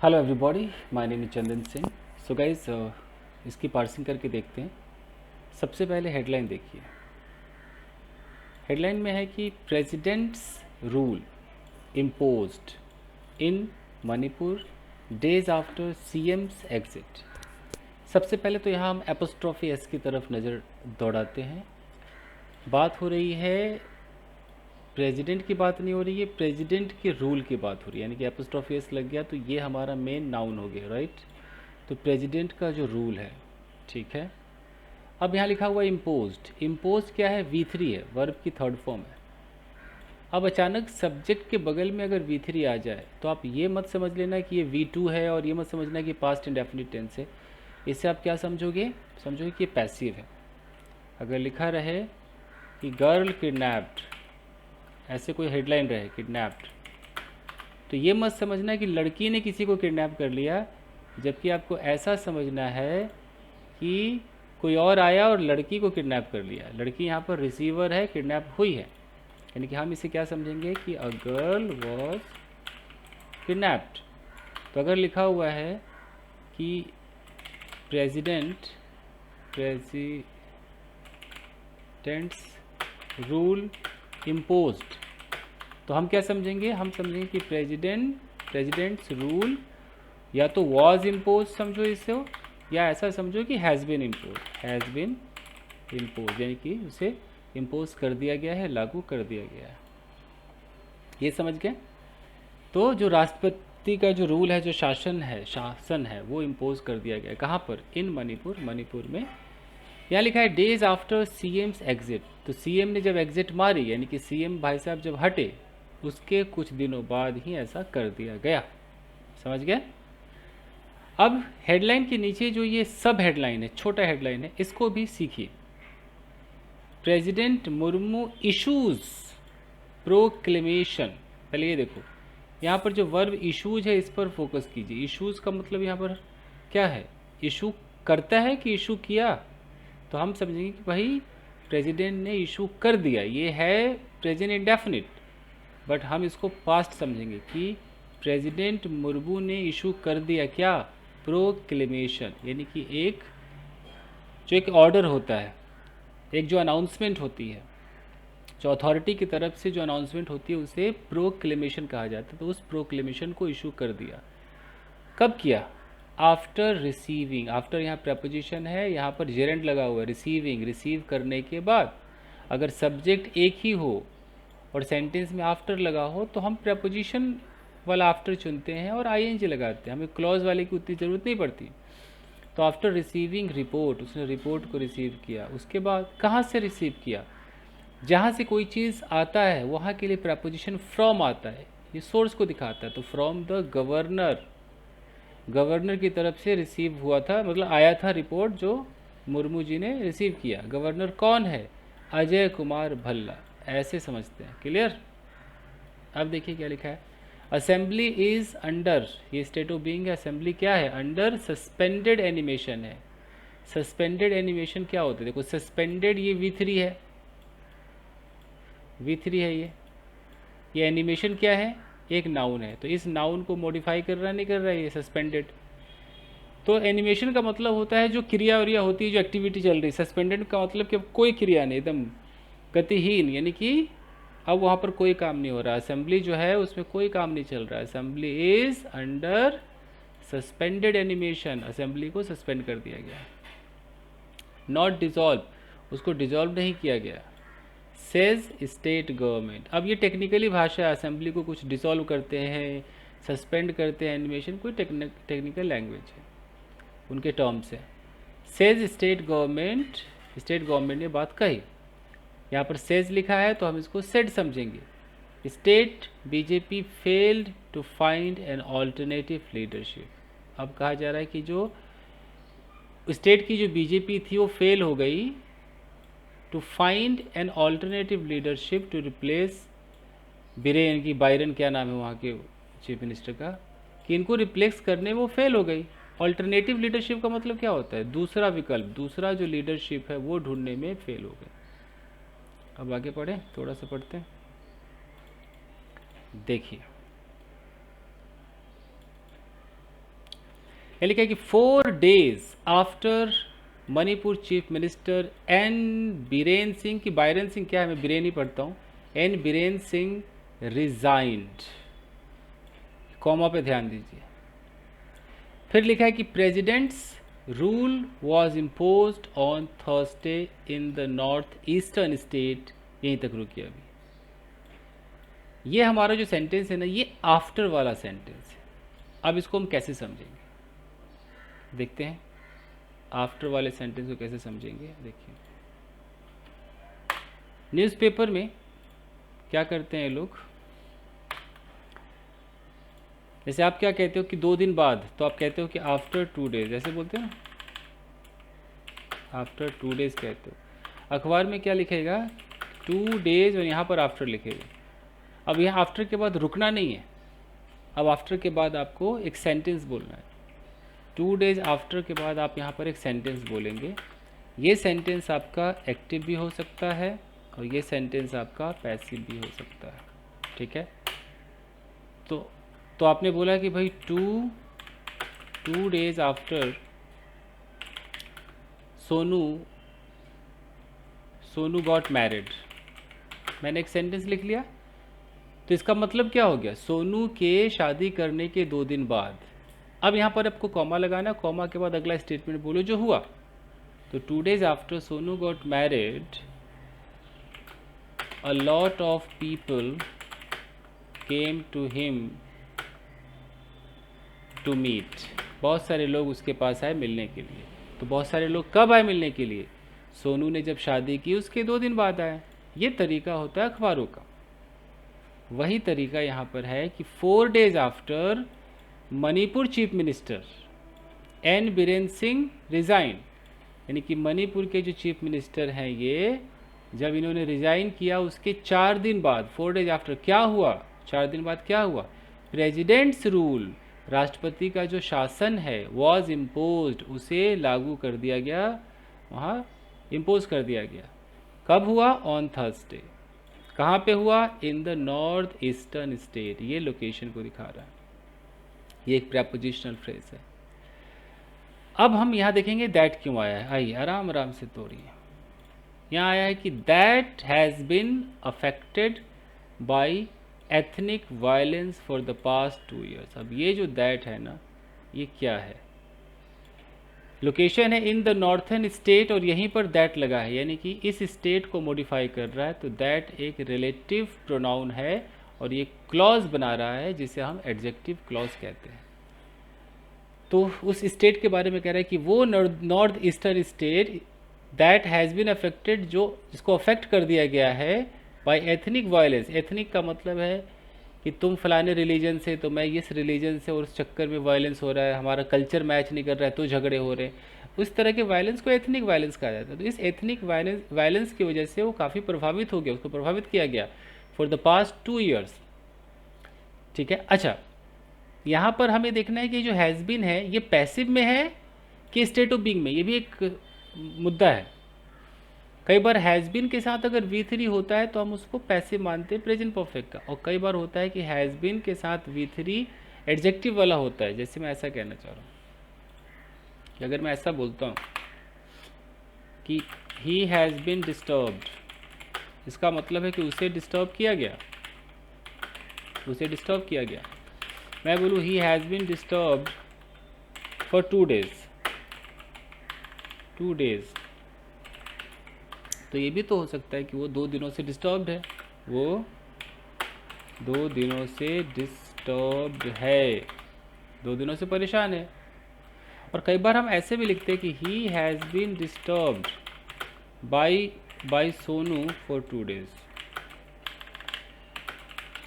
Hello everybody, my name is Chandan Singh. So guys, इसकी parsing करके देखते हैं। सबसे पहले हेडलाइन देखिए। हेडलाइन में है कि प्रेसिडेंट्स रूल इम्पोज्ड इन Manipur days after CM's exit. सबसे पहले तो यहाँ हम एपोस्ट्रॉफी एस की तरफ नज़र दौड़ाते हैं। बात हो रही है, प्रेसिडेंट की बात नहीं हो रही है, प्रेसिडेंट के रूल की बात हो रही है, यानी कि एपोस्ट्रॉफी एस लग गया तो ये हमारा मेन नाउन हो गया, राइट। तो प्रेसिडेंट का जो रूल है, ठीक है। अब यहाँ लिखा हुआ इम्पोज्ड। इम्पोज्ड क्या है? V3 है, वर्ब की थर्ड फॉर्म है। अब अचानक सब्जेक्ट के बगल में अगर V3 आ जाए तो आप ये मत समझ लेना कि ये V2 है, और ये मत समझना कि पास्ट इंडेफिनिट टेंस है। इससे आप क्या समझोगे? समझोगे कि ये पैसिव है। अगर लिखा रहे कि गर्ल किडनैप्ड, ऐसे कोई हेडलाइन रहे किडनैप्ड, तो ये मत समझना कि लड़की ने किसी को किडनैप कर लिया, जबकि आपको ऐसा समझना है कि कोई और आया और लड़की को किडनैप कर लिया। लड़की यहाँ पर रिसीवर है, किडनैप हुई है, यानी कि हम इसे क्या समझेंगे कि अ गर्ल वॉज किडनैप्ड। तो अगर लिखा हुआ है कि प्रेसिडेंट्स रूल इम्पोज्ड, तो हम क्या समझेंगे? हम समझेंगे कि प्रेसिडेंट्स रूल या तो वॉज इम्पोज समझो इसे, या ऐसा समझो कि हैज़ बीन इम्पोज, यानी कि उसे इम्पोज कर दिया गया है, लागू कर दिया गया है। ये समझ गए? तो जो राष्ट्रपति का जो रूल है, जो शासन है वो इम्पोज कर दिया गया है। कहाँ पर? इन मणिपुर, मणिपुर में। यहाँ लिखा है डेज आफ्टर सीएम्स एग्जिट। तो सीएम ने जब एग्जिट मारी, यानी कि सीएम भाई साहब जब हटे, उसके कुछ दिनों बाद ही ऐसा कर दिया गया। समझ गए? अब हेडलाइन के नीचे जो ये सब हेडलाइन है, छोटा हेडलाइन है, इसको भी सीखिए। President Murmu issues proclamation. पहले ये देखो, यहाँ पर जो वर्ब इशूज है इस पर फोकस कीजिए। इशूज का मतलब यहाँ पर क्या है? इशू करता है कि इशू किया? तो हम समझेंगे कि भाई प्रेसिडेंट ने इशू कर दिया, ये है प्रेजेंट इंडेफिनिट, बट हम इसको पास्ट समझेंगे कि प्रेसिडेंट मुर्मू ने इशू कर दिया क्या? प्रोक्लेमेशन, यानी कि एक ऑर्डर होता है, एक जो अनाउंसमेंट होती है, जो अथॉरिटी की तरफ से जो अनाउंसमेंट होती है उसे प्रोक्लेमेशन कहा जाता है। तो उस प्रोक्लेमेशन को इशू कर दिया। कब किया? After receiving. आफ्टर यहाँ प्रपोजिशन है, यहाँ पर जेरेंट लगा हुआ है, रिसीविंग, रिसीव करने के बाद। अगर सब्जेक्ट एक ही हो और सेंटेंस में आफ्टर लगा हो तो हम प्रपोजिशन वाला आफ्टर चुनते हैं और आईएनजी लगाते हैं, हमें क्लॉज वाले की उतनी ज़रूरत नहीं पड़ती। तो आफ्टर रिसीविंग रिपोर्ट, उसने रिपोर्ट को रिसीव किया। उसके बाद कहाँ से रिसीव किया? जहाँ से कोई चीज़ आता है वहाँ के लिए प्रपोजिशन फ्रॉम आता है, ये सोर्स को दिखाता है। तो फ्रॉम द गवर्नर, गवर्नर की तरफ से रिसीव हुआ था, मतलब आया था रिपोर्ट जो मुर्मू जी ने रिसीव किया। गवर्नर कौन है? अजय कुमार भल्ला, ऐसे समझते हैं। क्लियर? अब देखिए क्या लिखा है। असेंबली इज अंडर, ये स्टेट ऑफ बीइंग है। असेंबली क्या है? अंडर सस्पेंडेड एनिमेशन है। सस्पेंडेड एनिमेशन क्या होता है? देखो सस्पेंडेड, ये V3 है, V3 है ये एनिमेशन क्या है? एक नाउन है। तो इस नाउन को मॉडिफाई कर रहा नहीं कर रहा है ये सस्पेंडेड। तो एनिमेशन का मतलब होता है जो क्रिया व्रिया होती है, जो एक्टिविटी चल रही है। सस्पेंडेड का मतलब कि कोई क्रिया नहीं, एकदम गतिहीन, यानी कि अब वहाँ पर कोई काम नहीं हो रहा। असेंबली जो है उसमें कोई काम नहीं चल रहा है। Assembly is under suspended animation, assembly को सस्पेंड कर दिया गया। नॉट डिजॉल्व, उसको डिजॉल्व नहीं किया गया। सेज स्टेट गवर्नमेंट, अब ये टेक्निकली भाषा है, असेंबली को कुछ डिसॉल्व करते हैं, सस्पेंड करते हैं, एनिमेशन कोई टेक्निकल लैंग्वेज है, उनके टर्म्स है। Says state government, state government ने बात कही। यहाँ पर सेज लिखा है तो हम इसको सेड समझेंगे। State BJP failed to find an alternative leadership. अब कहा जा रहा है कि जो स्टेट की जो बीजेपी थी वो फेल हो गई to find an alternative leadership to replace Biren की, बायरन क्या नाम है वहाँ के चीफ मिनिस्टर का, कि इनको रिप्लेस करने में वो फेल हो गई। ऑल्टरनेटिव लीडरशिप का मतलब क्या होता है? दूसरा विकल्प, दूसरा जो लीडरशिप है वो ढूंढने में फेल हो गई। अब आगे पढ़ें, थोड़ा सा पढ़ते हैं। देखिए ये लिखा है कि 4 days after Manipur chief minister N Biren Singh, की बायरन सिंह क्या है, मैं बीरेन ही पढ़ता हूँ, N Biren Singh resigned, comma पे ध्यान दीजिए। फिर लिखा है कि president's rule was imposed on Thursday in the north eastern state, यहीं तक रुकिए अभी। ये हमारा जो सेंटेंस है ना, ये आफ्टर वाला सेंटेंस है। अब इसको हम कैसे समझेंगे, देखते हैं आफ्टर वाले सेंटेंस को कैसे समझेंगे। देखिए न्यूज़पेपर में क्या करते हैं लोग, जैसे आप क्या कहते हो कि 2 दिन बाद, तो आप कहते हो कि आफ्टर 2 days, ऐसे बोलते हो ना, आफ्टर 2 days कहते हो। अखबार में क्या लिखेगा, 2 days, और यहाँ पर आफ्टर लिखेगा। अब यहाँ आफ्टर के बाद रुकना नहीं है, अब आफ्टर के बाद आपको एक सेंटेंस बोलना है। 2 days आफ्टर के बाद आप यहाँ पर एक सेंटेंस बोलेंगे। ये सेंटेंस आपका एक्टिव भी हो सकता है और ये सेंटेंस आपका पैसिव भी हो सकता है, ठीक है। तो आपने बोला कि भाई 2 days after Sonu got married, मैंने एक सेंटेंस लिख लिया। तो इसका मतलब क्या हो गया, सोनू के शादी करने के 2 दिन बाद। अब यहाँ पर आपको कॉमा लगाना, कॉमा के बाद अगला स्टेटमेंट बोलो जो हुआ। तो 2 days after Sonu got married a lot of people came to him to meet, बहुत सारे लोग उसके पास आए मिलने के लिए। तो बहुत सारे लोग कब आए मिलने के लिए, सोनू ने जब शादी की उसके 2 दिन बाद आए। ये तरीका होता है अखबारों का। वही तरीका यहाँ पर है कि 4 days after Manipur chief minister N Biren Singh resign, यानी कि मणिपुर के जो चीफ मिनिस्टर हैं ये, जब इन्होंने रिज़ाइन किया उसके 4 दिन बाद, 4 days आफ्टर क्या हुआ, 4 दिन बाद क्या हुआ, प्रेसिडेंट्स रूल, राष्ट्रपति का जो शासन है, वॉज इम्पोज्ड, उसे लागू कर दिया गया, वहाँ इम्पोज कर दिया गया। कब हुआ, ऑन थर्सडे। कहाँ पे हुआ, इन द नॉर्थ ईस्टर्न स्टेट, ये लोकेशन को दिखा रहा है, ये एक प्रेपोजिशनल फ्रेज है। अब हम यहाँ देखेंगे दैट क्यों आया है, आइए आराम आराम से तोड़िए। यहाँ आया है कि that has been affected by ethnic violence for the past 2 years। अब ये जो दैट है ना, ये क्या है, लोकेशन है इन द नॉर्थर्न स्टेट और यहीं पर दैट लगा है, यानी कि इस स्टेट को मॉडिफाई कर रहा है। तो दैट एक रिलेटिव प्रोनाउन है और ये क्लॉज बना रहा है जिसे हम एडजेक्टिव क्लॉज कहते हैं। तो उस स्टेट के बारे में कह रहा है कि वो north eastern state that has been affected, जो जिसको अफेक्ट कर दिया गया है बाय एथनिक वायलेंस। एथनिक का मतलब है कि तुम फलाने रिलीजन से, तो मैं इस रिलीजन से, और उस चक्कर में वायलेंस हो रहा है, हमारा कल्चर मैच नहीं कर रहा है तो झगड़े हो रहे हैं। उस तरह के वायलेंस को एथनिक वायलेंस कहा जाता है। तो इस एथनिक वायलेंस की वजह से वो काफ़ी प्रभावित हो गया, उसको प्रभावित किया गया फॉर द पास्ट 2 years, ठीक है। अच्छा, यहाँ पर हमें देखना है कि जो हैज़ बीन है ये पैसिव में है कि स्टेट ऑफ बीइंग में, ये भी एक मुद्दा है। कई बार हैज़ बीन के साथ अगर V3 होता है तो हम उसको पैसिव मानते हैं प्रेजेंट परफेक्ट का, और कई बार होता है कि हैज़ बीन के साथ V3 एडजेक्टिव वाला होता है। जैसे मैं ऐसा कहना चाह रहा हूँ कि अगर मैं ऐसा बोलता हूँ कि ही हैज़ बीन डिस्टर्ब्ड, इसका मतलब है कि उसे डिस्टर्ब किया गया, उसे डिस्टर्ब किया गया। मैं बोलूँ he has been disturbed for 2 days, 2 days, तो ये भी तो हो सकता है कि वो 2 दिनों से डिस्टर्ब्ड है, वो 2 दिनों से डिस्टर्ब्ड है, 2 दिनों से परेशान है। और कई बार हम ऐसे भी लिखते हैं कि he has been disturbed by Sonu for 2 days,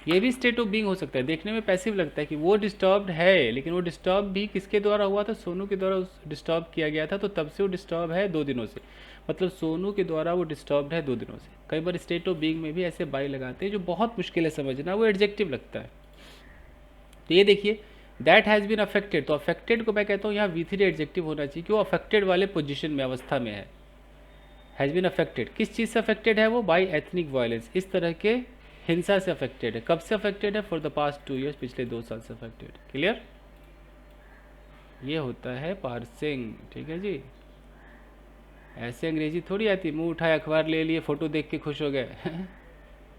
ये भी स्टेट ऑफ बीइंग हो सकता है। देखने में पैसिव लगता है कि वो डिस्टर्ब्ड है, लेकिन वो डिस्टर्ब भी किसके द्वारा हुआ था, सोनू के द्वारा डिस्टर्ब किया गया था, तो तब से वो डिस्टर्ब है 2 दिनों से, मतलब सोनू के द्वारा वो डिस्टर्ब्ड है 2 दिनों से। कई बार स्टेट ऑफ बीइंग में भी ऐसे बाई लगाते हैं जो बहुत मुश्किल है समझना, वो एडजेक्टिव लगता है। तो ये देखिए दैट हैज़ बीन अफेक्टेड, तो अफेक्टेड को मैं कहता हूँ यहाँ V3 एडजेक्टिव होना चाहिए कि वो अफेक्टेड वाले पोजिशन में, अवस्था में है। हैज़ बीन अफेक्टेड, किस चीज़ से अफेक्टेड है वो, बाई एथनिक वायलेंस, इस तरह के हिंसा से अफेक्टेड है। कब से अफेक्टेड है, फॉर द पास्ट 2 years, पिछले 2 साल से अफेक्टेड। क्लियर। ये होता है पार्सिंग। ठीक है जी, ऐसे अंग्रेजी थोड़ी आती, मुंह उठाए अखबार ले लिए फोटो देख के खुश हो गए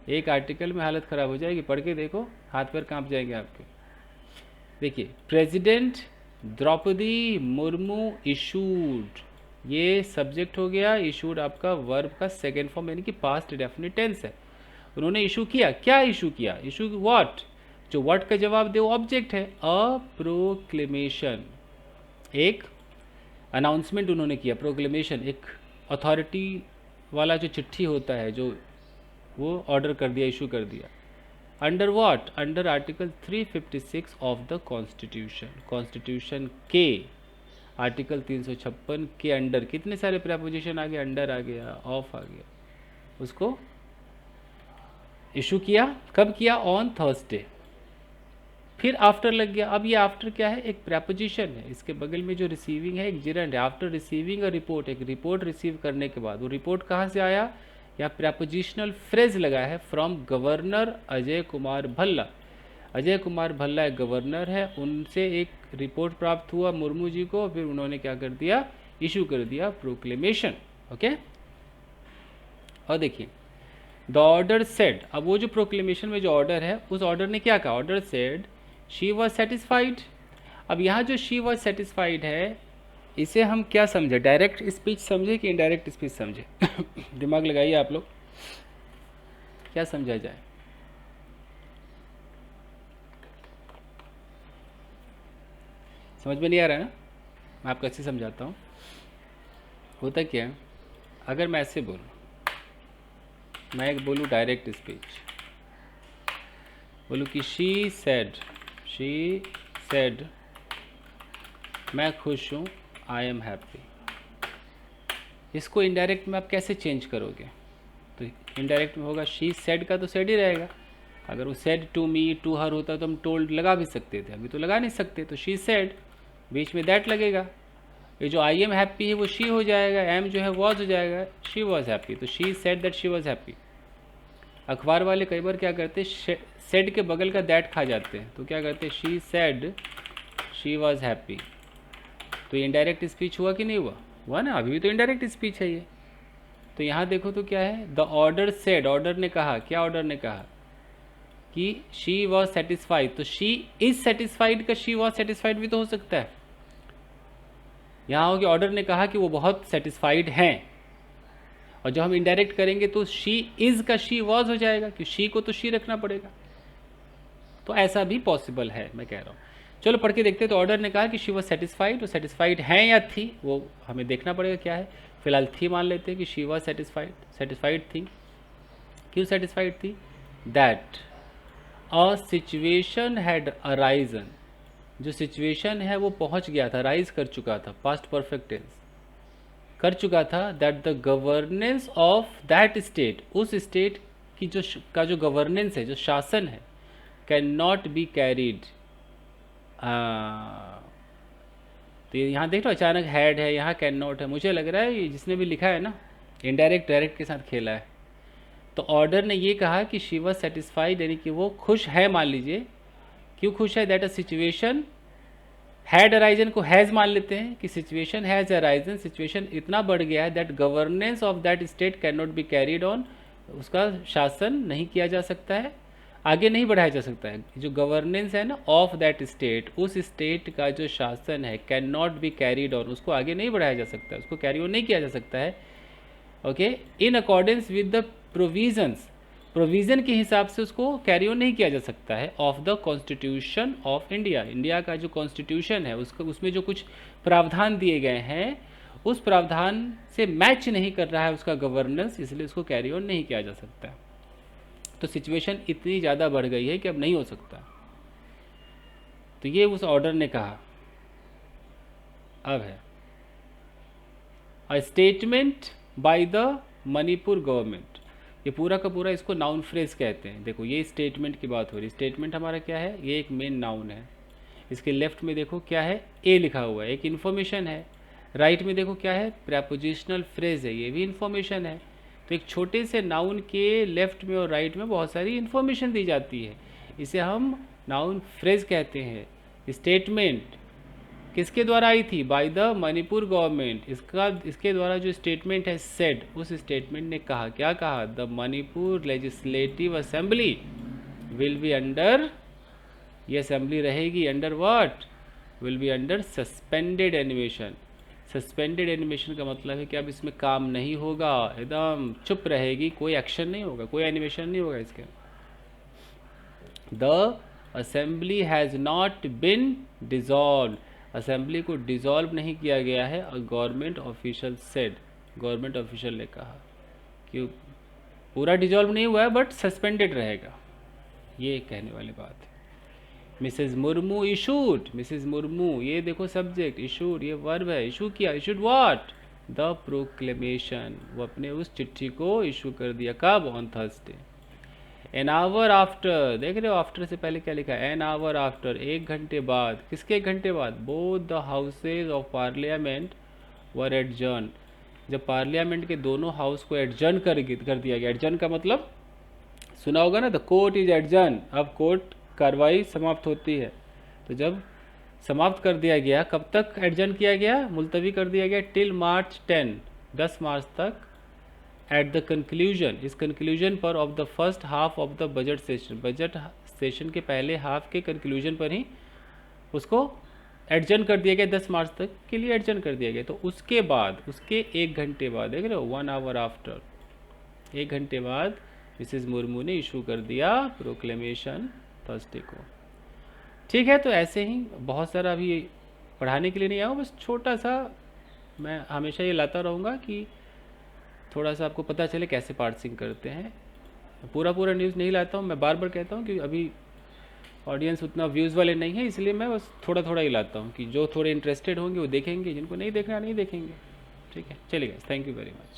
एक आर्टिकल में हालत ख़राब हो जाएगी, पढ़ के देखो हाथ पैर कांप जाएंगे आपके। देखिए, प्रेसिडेंट द्रौपदी मुर्मू इशूड, ये सब्जेक्ट हो गया, इशूड आपका वर्ब का सेकेंड फॉर्म यानी कि पास्ट डेफिनिट टेंस है। उन्होंने इशू किया, क्या इशू किया, इशू व्हाट, जो व्हाट का जवाब दे वो ऑब्जेक्ट है। अ प्रोक्लेमेशन, एक अनाउंसमेंट उन्होंने किया। प्रोक्लेमेशन एक अथॉरिटी वाला जो चिट्ठी होता है, जो वो ऑर्डर कर दिया, इशू कर दिया। Under what, under article 356 of the constitution, constitution के आर्टिकल 356 के अंडर कितने सारे प्रेपोजिशन आ गए, अंडर आ गया, ऑफ आ गया, उसको इशू किया। कब किया, ऑन थर्सडे। फिर आफ्टर लग गया। अब ये आफ्टर क्या है, एक प्रेपोजिशन है, इसके बगल में जो रिसीविंग है एक जिरंड है। आफ्टर रिसीविंग अ रिपोर्ट, एक रिपोर्ट रिसीव करने के बाद, वो रिपोर्ट कहाँ से आया, या प्रेपोजिशनल फ्रेज लगा है, फ्रॉम गवर्नर अजय कुमार भल्ला। अजय कुमार भल्ला एक गवर्नर है, उनसे एक रिपोर्ट प्राप्त हुआ मुर्मू जी को, फिर उन्होंने क्या कर दिया, इशू कर दिया प्रोक्लेमेशन। ओके, और देखिए द ऑर्डर सेड, अब वो जो प्रोक्लेमेशन में जो ऑर्डर है, उस ऑर्डर ने क्या कहा, order said she was satisfied. अब यहाँ जो शी वॉज सेटिस्फाइड है, इसे हम क्या समझे, डायरेक्ट स्पीच समझे कि इनडायरेक्ट स्पीच समझे दिमाग लगाइए आप लोग, क्या समझा जाए। समझ में नहीं आ रहा है ना, मैं आपको ऐसे समझाता हूँ। होता क्या है, अगर मैं ऐसे बोलूँ, मैं एक बोलूँ डायरेक्ट स्पीच, बोलूँ कि शी सेड मैं खुश हूँ, आई एम हैप्पी। इसको इनडायरेक्ट में आप कैसे चेंज करोगे, तो इनडायरेक्ट में होगा शी सेड का तो सेड ही रहेगा। अगर वो said to me to her होता तो हम टोल्ड लगा भी सकते थे, अभी तो लगा नहीं सकते, तो शी सेड बीच में दैट लगेगा। ये जो आई एम हैप्पी है वो शी हो जाएगा, एम जो है वॉज हो जाएगा, शी वॉज हैप्पी, तो she said that she was happy. अखबार वाले कई बार क्या करते हैं, सेड के बगल का दैट खा जाते हैं, तो क्या करते हैं, she said she was happy. तो ये इनडायरेक्ट स्पीच हुआ कि नहीं हुआ, हुआ ना, अभी भी तो इनडायरेक्ट स्पीच है ये। तो यहाँ देखो तो क्या है, द ऑर्डर सेड, ऑर्डर ने कहा, क्या ऑर्डर ने कहा कि शी वॉज सेटिस्फाइड, तो शी इज सेटिस्फाइड का शी वॉज सेटिस्फाइड भी तो हो सकता है। यहाँ हो कि ऑर्डर ने कहा कि वो बहुत सेटिस्फाइड हैं, और जब हम इनडायरेक्ट करेंगे तो शी इज का शी वॉज हो जाएगा, कि शी को तो शी रखना पड़ेगा। तो ऐसा भी पॉसिबल है, मैं कह रहा हूँ। चलो पढ़ के देखते हैं। तो ऑर्डर ने कहा कि शी वॉज सेटिस्फाइड, तो सेटिस्फाइड हैं या थी वो हमें देखना पड़ेगा क्या है। फिलहाल थी मान लेते हैं कि शी वॉज सेटिस्फाइड, सेटिस्फाइड थी। क्यों सेटिस्फाइड थी, that a situation had arisen, जो सिचुएशन है वो पहुंच गया था, राइज कर चुका था, पास्ट परफेक्ट टेंस कर चुका था, that the governance of that state, उस स्टेट की जो गवर्नेंस है, जो शासन है, कैन नॉट बी कैरीड। तो यहाँ देख लो अचानक हैड है, यहाँ कैन नॉट है, मुझे लग रहा है ये जिसने भी लिखा है ना, इनडायरेक्ट डायरेक्ट के साथ खेला है। तो ऑर्डर ने ये कहा कि शी वॉज सेटिस्फाइड, यानी कि वो खुश है, मान लीजिए। क्यों खुश है, that a situation had arisen को हैज़ मान लेते हैं कि सिचुएशन हैज़ अराइजन, सिचुएशन इतना बढ़ गया है that governance of that state can not be carried on, उसका शासन नहीं किया जा सकता है, आगे नहीं बढ़ाया जा सकता है। जो गवर्नेंस है ना ऑफ दैट स्टेट, उस स्टेट का जो शासन है, can not be carried on, उसको आगे नहीं बढ़ाया जा सकता है, उसको कैरी ऑन नहीं किया जा सकता है। Okay, in accordance with the provisions, provision के हिसाब से उसको कैरी ऑन नहीं किया जा सकता है, of the constitution of India, India का जो कॉन्स्टिट्यूशन है उसको, उसमें जो कुछ प्रावधान दिए गए हैं उस प्रावधान से मैच नहीं कर रहा है उसका गवर्नेंस, इसलिए उसको कैरी ऑन नहीं किया जा सकता। तो सिचुएशन इतनी ज़्यादा बढ़ गई है कि अब नहीं हो सकता। तो ये उस ऑर्डर ने कहा। अब है a statement by the Manipur government, ये पूरा का पूरा इसको नाउन फ्रेज कहते हैं। देखो ये स्टेटमेंट की बात हो रही है, स्टेटमेंट हमारा क्या है, ये एक मेन नाउन है। इसके लेफ्ट में देखो क्या है, ए लिखा हुआ है, एक इन्फॉर्मेशन है। राइट में देखो क्या है, प्रेपोजिशनल फ्रेज है, ये भी इन्फॉर्मेशन है। तो एक छोटे से नाउन के लेफ्ट में और राइट में बहुत सारी इन्फॉर्मेशन दी जाती है, इसे हम नाउन फ्रेज कहते हैं। स्टेटमेंट किसके द्वारा आई थी? By the Manipur government. इसके द्वारा जो स्टेटमेंट है सेड, उस स्टेटमेंट ने कहा, क्या कहा? The Manipur legislative assembly will be under, ये असेंबली रहेगी under what? Will be under suspended animation. Suspended animation का मतलब है कि अब इसमें काम नहीं होगा, एकदम चुप रहेगी, कोई एक्शन नहीं होगा, कोई एनिमेशन नहीं होगा इसके। The assembly has not been dissolve, assembly को डिसॉल्व नहीं किया गया है। A government official said, government official ने कहा कि पूरा डिसॉल्व नहीं हुआ है बट सस्पेंडेड रहेगा, ये कहने वाली बात है। Mrs Murmu issued, Mrs Murmu, ये देखो सब्जेक्ट, इशूड ये वर्ब है, इशू किया, इशूड व्हाट? द प्रोक्लेमेशन, वो अपने उस चिट्ठी को इशू कर दिया, कब? On Thursday. An hour after, देख रहे हो आफ्टर से पहले क्या लिखा है? एन आवर आफ्टर, एक घंटे बाद। किसके एक घंटे बाद? Both the houses of parliament were adjourn, जब पार्लियामेंट के दोनों हाउस को एडजर्न कर दिया गया। एडजर्न का मतलब सुना होगा ना, द कोर्ट इज एडजर्न, अब कोर्ट कार्रवाई समाप्त होती है। तो जब समाप्त कर दिया गया, कब तक एडजर्न किया गया? मुलतवी कर दिया गया टिल मार्च 10, 10 मार्च तक। एट द कंक्लूजन, इस कंक्लूजन पर of the first half of the budget session, budget session के पहले हाफ के कंक्लूजन पर ही उसको एडजर्न कर दिया गया, 10 मार्च तक के लिए एडजर्न कर दिया गया। तो उसके बाद, उसके एक घंटे बाद, देख रहे हो, 1 आवर आफ्टर, एक घंटे बाद मिसेस मुर्मू ने इशू कर दिया प्रोक्लेमेशन थर्सडे को। ठीक है, तो ऐसे ही बहुत सारा अभी पढ़ाने के लिए नहीं आया हूँ, बस छोटा सा मैं हमेशा ये लाता रहूँगा कि थोड़ा सा आपको पता चले कैसे पार्सिंग करते हैं। पूरा न्यूज़ नहीं लाता हूँ, मैं बार बार कहता हूँ कि अभी ऑडियंस उतना व्यूज़ वाले नहीं है, इसलिए मैं बस थोड़ा ही लाता हूँ कि जो थोड़े इंटरेस्टेड होंगे वो देखेंगे, जिनको नहीं देखना नहीं देखेंगे। ठीक है, चलिए guys, thank you very much.